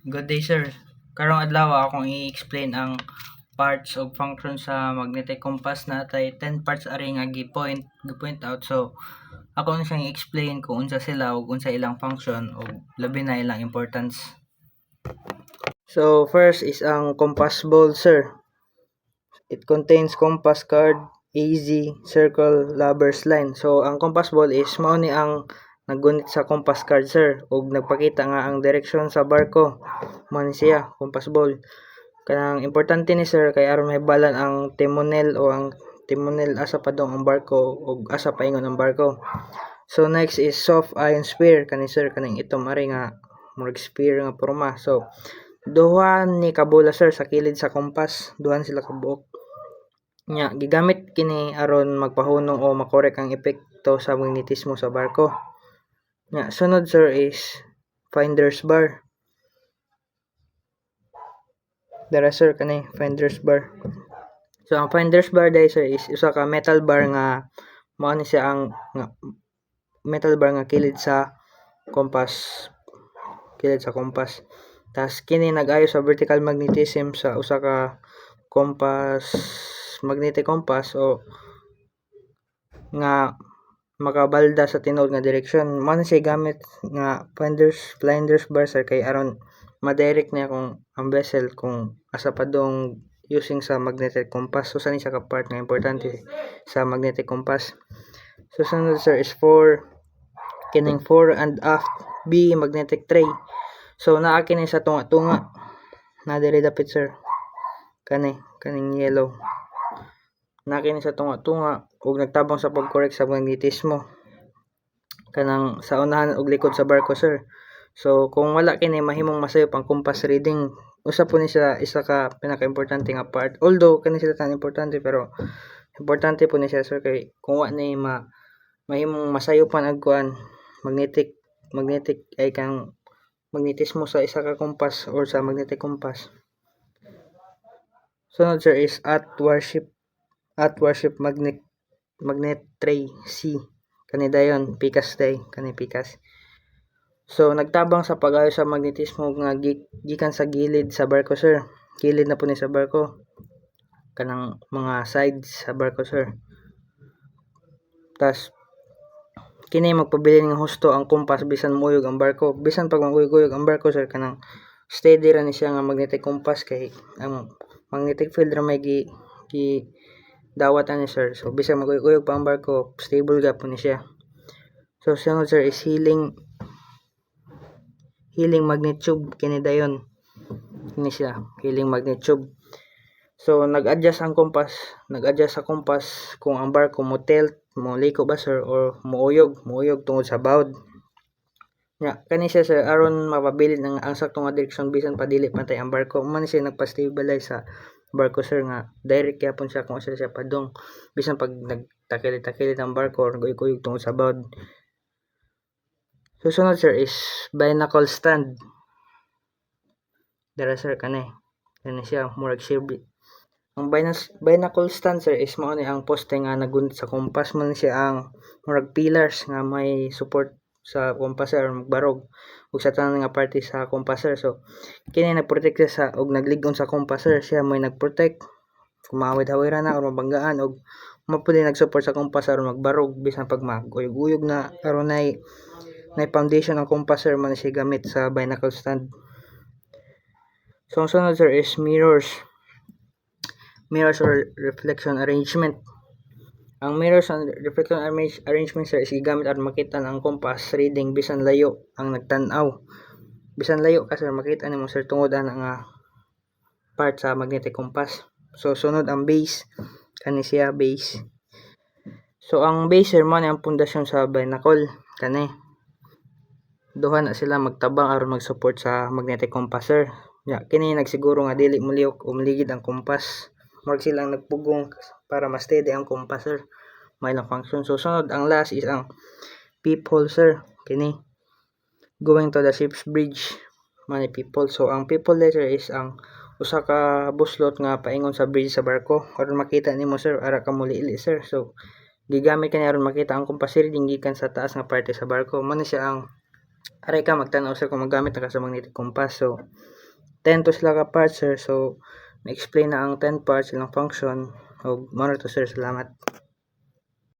Good day, sir. Karong adlaw akong i-explain ang parts o function sa magnetic compass na tay 10 parts ari nga gi-point out. So ako na siyang i-explain kung unsa sila ug unsa ilang function o labi na ilang importance. So first is ang compass ball, sir. It contains compass card, AZ, circle, lover's line. So ang compass ball is mao ni ang naggunit sa compass card, sir, ug nagpakita nga ang direksyon sa barko. Mao ni siya, compass ball. Kanang importante ni sir kay aron mahibalan ang timonel o ang timonel asa padong ang barko ug asa paingon ang barko. So next is soft iron sphere kani sir, kaning itom ari nga murag sphere nga porma. So duha ni kabula, sir, sa kilid sa compass, duhan sila kabuok. Nya gigamit kini aron magpahunong o makorek ang epekto sa magnetismo sa barko. Nya sunod, sir, is finder's bar. Dara, sir, kani finder's bar. So ang finder's bar dai, sir, is usa ka metal bar nga mao ni siya ang metal bar nga kilid sa compass. Tas kini nag-ayo sa vertical magnetism sa usa ka magnetic compass o nga makabalda sa tinuod nga direksyon. Mao na siya gamit nga finder's bar, sir, kay aron ma-direct niya kung ang vessel kung asa padong using sa magnetic compass. So sa ni siya ka part nga importante sa magnetic compass. So sunod, sir, is kining fore and aft B magnetic tray. So naa kini sa tunga-tunga na diri dapit, sir, kaning yellow. Naa kini sa tunga-tunga ug nagtabang sa pag-correct sa magnetismo kanang sa unahan ug likod sa barko, sir. So kung wala kini mahimong masayop ang compass reading. Usa po ni siya isa ka pinaka-importante nga part. Although kani sila tan importante, pero importante po ni siya, sir, kay kung wa ni mahimong masayopan ang kuan magnetic ay kang magnetismo sa isa ka compass or sa magnetic compass. Sunod, sir, is at worship magnet tray C. Kani dayon pikas day, kani pikas. So nagtabang sa pag-ayo sa magnetismo nga gikan sa gilid sa barko, sir. Gilid na po ni sa barko. Kanang mga sides sa barko, sir. Tas kini magpabilin nga husto ang compass bisan mouyog ang barko. Bisan pag maguyog ang barko, sir, kanang steady ra ni siya nga magnetic compass kay ang magnetic field ra may gi dawat ani, sir. So bisan maguyog pa ang barko, stable gapon ni siya. So sunod, sir, is healing magnet tube. Kini dayon kini siya, healing magnet tube. So nag-adjust sa compass kung ang barko mo tilt, mo liko ba, sir, or muuyog tungod sa bawd. Nya kani siya, sir, aron mapabilin ang sakto nga direksyon bisan padili pantay ang barko. Man siya nagpa-stabilize sa barko, sir, nga direct gyapon siya kung asa siya padong bisan pag nagtakilid ang barko or naguyog tungod sa bawd. So sunod, sir, is binacle stand. Dara, sir, kani siya murag shibli. Ang binacle stand, sir, is mao ni ang poste nga nagunit sa compass. Man siya ang murag pillars nga may support sa compass, sir, magbarog ug sa tanan nga parte sa compass, sir. So kini nagprotekta sa ug nagligon sa compass, sir. Siya may nagprotect kung maawid-hawiran na or mabanggaan ug mapuli nagsupport sa compass aron magbarog bisan pag maguyog-uyog na aron nay foundation ang compass, sir. Man siya gamit sa binacle stand. So ang sunod, sir, is mirrors or reflection arrangement. Ang mirrors and reflection arrangement, sir, is gigamit aron makita ang compass reading bisan layo ang nagtan-aw. Bisan layo ka, sir, makita nimo, sir, tungod ana nga part sa magnetic compass. So sunod ang base, kani siya base. So ang base, sir, man ang pundasyon sa binacle. Kani duha na sila magtabang aron mag-support sa magnetic compass, sir. Ya kini nagsiguro nga dili muliyok o maligid ang compass. Murag silang nagpugong para mas steady ang compass, sir. May lang function. So sunod ang last is ang peephole, sir. Kini going to the ship's bridge, man peephole. So ang peephole, sir, is ang usa ka buslot nga paingon sa bridge sa barko aron makita nimo, sir, ara ka mulili, sir. So gigamit kani aron makita ang compass reading gikan sa taas nga parte sa barko. Man siya ang aray ka magtan-aw, sir, kung magamit na ka sa magnetic compass. So 10 to sila ka parts sir. So na-explain na ang 10 parts ilang function ug mao na to sir. Salamat.